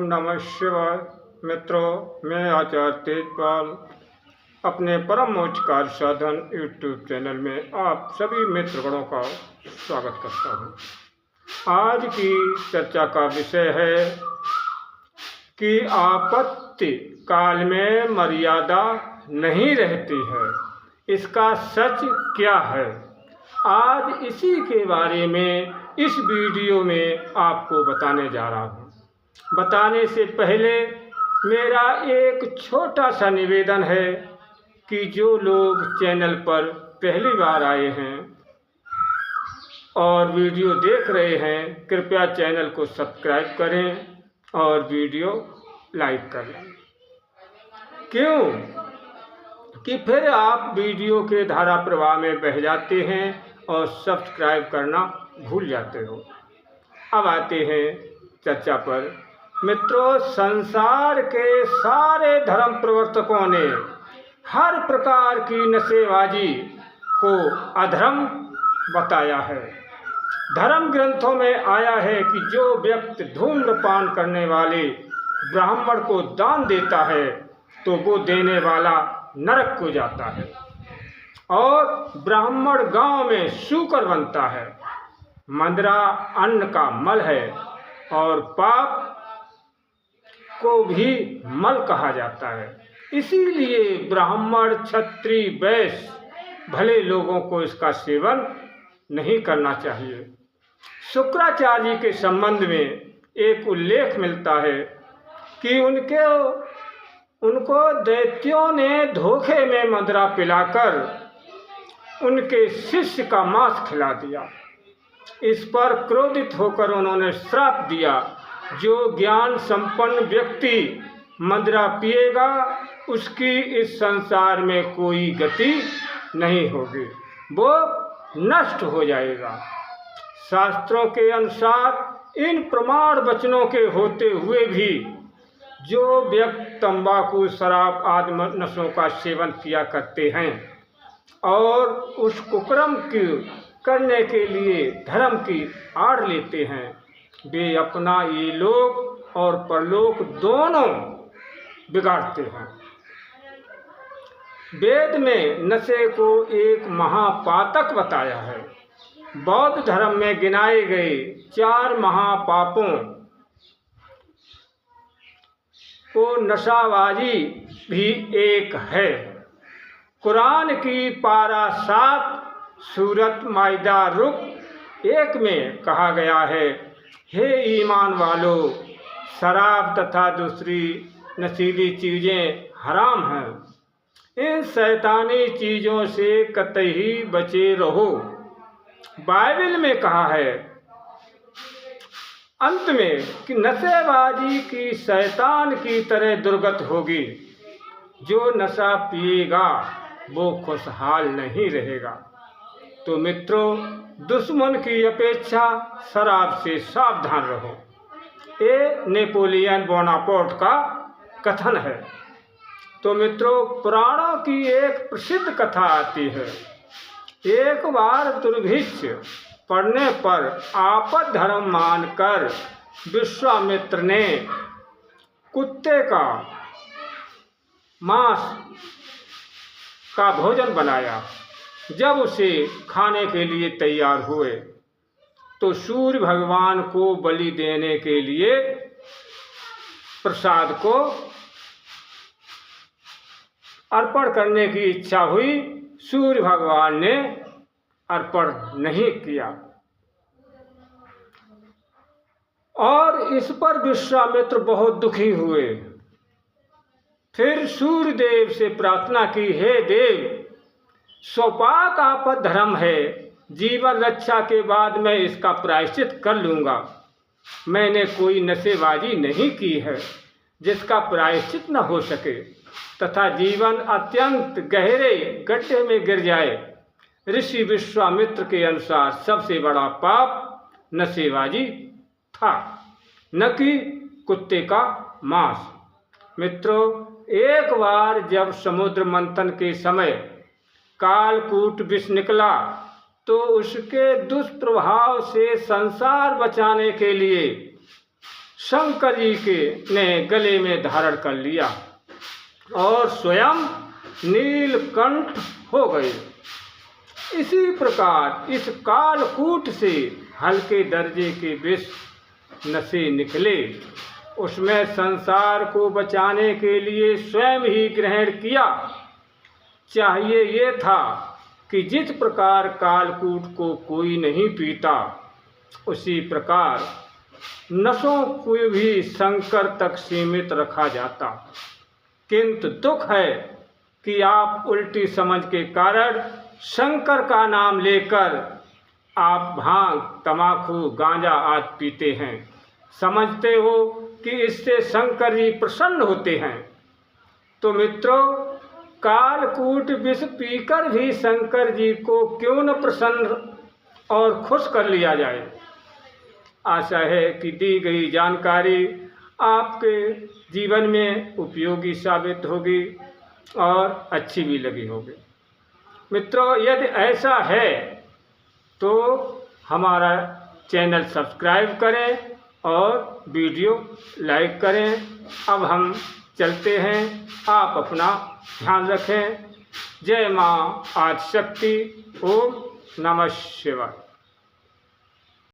ओम नमः शिवाय। मित्रों, मैं आचार्य तेजपाल अपने परम मोक्ष कार्य साधन यूट्यूब चैनल में आप सभी मित्रगणों का स्वागत करता हूँ। आज की चर्चा का विषय है कि आपत्ति काल में मर्यादा नहीं रहती है, इसका सच क्या है। आज इसी के बारे में इस वीडियो में आपको बताने जा रहा हूँ। बताने से पहले मेरा एक छोटा सा निवेदन है कि जो लोग चैनल पर पहली बार आए हैं और वीडियो देख रहे हैं, कृपया चैनल को सब्सक्राइब करें और वीडियो लाइक करें। क्यों कि फिर आप वीडियो के धारा प्रवाह में बह जाते हैं और सब्सक्राइब करना भूल जाते हो। अब आते हैं चर्चा पर। मित्रों, संसार के सारे धर्म प्रवर्तकों ने हर प्रकार की नशेबाजी को अधर्म बताया है। धर्म ग्रंथों में आया है कि जो व्यक्ति धूम्रपान करने वाले ब्राह्मण को दान देता है तो वो देने वाला नरक को जाता है और ब्राह्मण गांव में शूकर बनता है। मदिरा अन्न का मल है और पाप को भी मल कहा जाता है। इसीलिए ब्राह्मण, क्षत्रिय, वैश्य भले लोगों को इसका सेवन नहीं करना चाहिए। शुक्राचार्य जी के संबंध में एक उल्लेख मिलता है कि उनको दैत्यों ने धोखे में मदिरा पिलाकर उनके शिष्य का मांस खिला दिया। इस पर क्रोधित होकर उन्होंने श्राप दिया, जो ज्ञान संपन्न व्यक्ति मदिरा पिएगा उसकी इस संसार में कोई गति नहीं होगी, वो नष्ट हो जाएगा। शास्त्रों के अनुसार इन प्रमाण वचनों के होते हुए भी जो व्यक्ति तंबाकू, शराब आदि नशों का सेवन किया करते हैं और उस कुकर्म की करने के लिए धर्म की आड़ लेते हैं, वे अपना ये लोक और परलोक दोनों बिगाड़ते हैं। वेद में नशे को एक महापातक बताया है। बौद्ध धर्म में गिनाए गए 4 महापापों को नशाबाजी भी एक है। कुरान की पारा 7 सूरत माइदा रुक 1 में कहा गया है, हे ईमान वालों, शराब तथा दूसरी नशीली चीज़ें हराम हैं। इन शैतानी चीज़ों से कतई बचे रहो। बाइबल में कहा है अंत में कि नशेबाजी की शैतान की तरह दुर्गत होगी। जो नशा पिएगा वो खुशहाल नहीं रहेगा। तो मित्रों, दुश्मन की अपेक्षा शराब से सावधान रहो। ये नेपोलियन बोनापार्ट का कथन है। तो मित्रों, पुराणों की एक प्रसिद्ध कथा आती है। एक बार दुर्भिक्ष पड़ने पर आपद धर्म मानकर विश्वामित्र ने कुत्ते का मांस का भोजन बनाया। जब उसे खाने के लिए तैयार हुए तो सूर्य भगवान को बलि देने के लिए प्रसाद को अर्पण करने की इच्छा हुई। सूर्य भगवान ने अर्पण नहीं किया और इस पर विश्वामित्र बहुत दुखी हुए। फिर सूर्य देव से प्रार्थना की, हे देव, स्वपाक आपद धर्म है, जीवन रक्षा के बाद मैं इसका प्रायश्चित कर लूँगा। मैंने कोई नशेबाजी नहीं की है जिसका प्रायश्चित न हो सके तथा जीवन अत्यंत गहरे गड्ढे में गिर जाए। ऋषि विश्वामित्र के अनुसार सबसे बड़ा पाप नशेबाजी था, न कि कुत्ते का मांस। मित्रों, एक बार जब समुद्र मंथन के समय कालकूट विष निकला तो उसके दुष्प्रभाव से संसार बचाने के लिए शंकर जी के ने गले में धारण कर लिया और स्वयं नीलकंठ हो गए। इसी प्रकार इस कालकूट से हल्के दर्जे के विष नशे निकले। उसमें संसार को बचाने के लिए स्वयं ही ग्रहण किया। चाहिए ये था कि जिस प्रकार कालकूट को कोई नहीं पीता, उसी प्रकार नशों को भी शंकर तक सीमित रखा जाता। किंतु दुख है कि आप उल्टी समझ के कारण शंकर का नाम लेकर आप भांग, तमाकू, गांजा आदि पीते हैं। समझते हो कि इससे शंकर जी प्रसन्न होते हैं। तो मित्रों, कालकूट विष पीकर भी शंकर जी को क्यों न प्रसन्न और खुश कर लिया जाए। आशा है कि दी गई जानकारी आपके जीवन में उपयोगी साबित होगी और अच्छी भी लगी होगी। मित्रों, यदि ऐसा है तो हमारा चैनल सब्सक्राइब करें और वीडियो लाइक करें। अब हम चलते हैं। आप अपना ध्यान रखें। जय माँ आदिशक्ति। ओम नमः शिवाय।